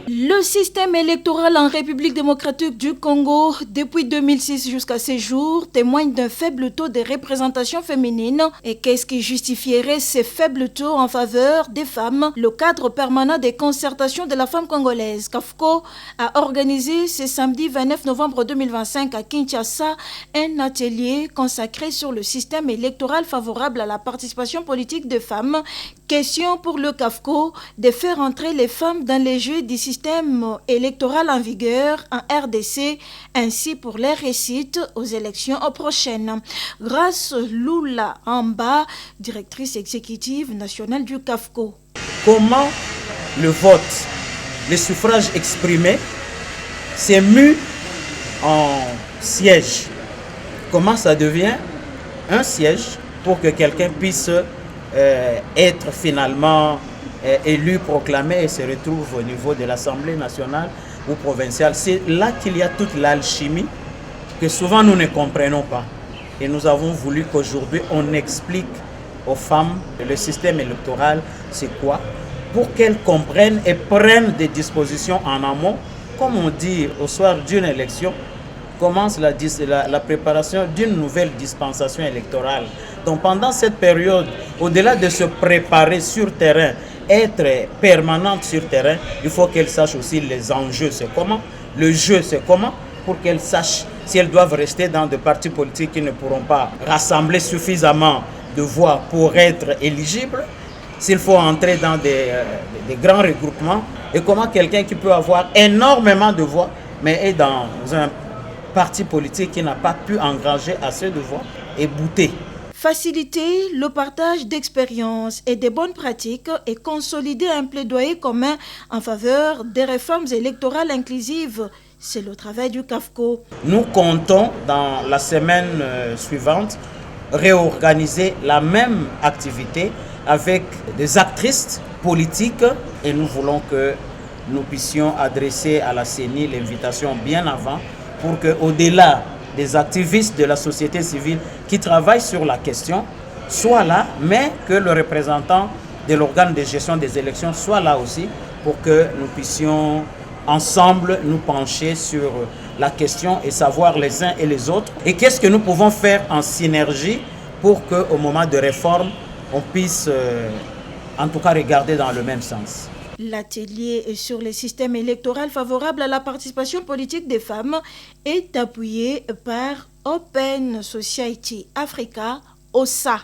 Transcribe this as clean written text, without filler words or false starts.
Le système électoral en République démocratique du Congo, depuis 2006 jusqu'à ces jours, témoigne d'un faible taux de représentation féminine. Et qu'est-ce qui justifierait ces faibles taux en faveur des femmes? Le cadre permanent des concertations de la femme congolaise, CAFCO, a organisé ce samedi 29 novembre 2025 à Kinshasa un atelier consacré sur le système électoral favorable à la participation politique des femmes. Question pour le CAFCO de faire entrer les femmes dans les jeux du système électoral en vigueur en RDC, ainsi pour les réussites aux élections prochaines. Grâce Lula Amba, directrice exécutive nationale du CAFCO. Comment le vote, le suffrage exprimé s'est mu en siège? Comment ça devient un siège pour que quelqu'un puisse être finalement élu, proclamé et se retrouve au niveau de l'Assemblée nationale ou provinciale? C'est là qu'il y a toute l'alchimie que souvent nous ne comprenons pas. Et nous avons voulu qu'aujourd'hui on explique aux femmes le système électoral, c'est quoi, pour qu'elles comprennent et prennent des dispositions en amont. Comme on dit au soir d'une élection, commence la préparation d'une nouvelle dispensation électorale. Donc pendant cette période, au-delà de se préparer sur terrain, être permanente sur terrain, il faut qu'elles sachent aussi les enjeux, c'est comment, le jeu, c'est comment, pour qu'elles sachent si elles doivent rester dans des partis politiques qui ne pourront pas rassembler suffisamment de voix pour être éligibles, s'il faut entrer dans des grands regroupements, et comment quelqu'un qui peut avoir énormément de voix, mais est dans un parti politique qui n'a pas pu engranger assez de voix et bouter. Faciliter le partage d'expériences et des bonnes pratiques et consolider un plaidoyer commun en faveur des réformes électorales inclusives, c'est le travail du CAFCO. Nous comptons dans la semaine suivante réorganiser la même activité avec des actrices politiques et nous voulons que nous puissions adresser à la CENI l'invitation bien avant pour qu'au-delà des activistes de la société civile qui travaillent sur la question soient là, mais que le représentant de l'organe de gestion des élections soit là aussi pour que nous puissions ensemble nous pencher sur la question et savoir les uns et les autres. Et qu'est-ce que nous pouvons faire en synergie pour qu'au moment de réforme, on puisse en tout cas regarder dans le même sens. L'atelier sur le système électoral favorable à la participation politique des femmes est appuyé par Open Society Africa, OSA.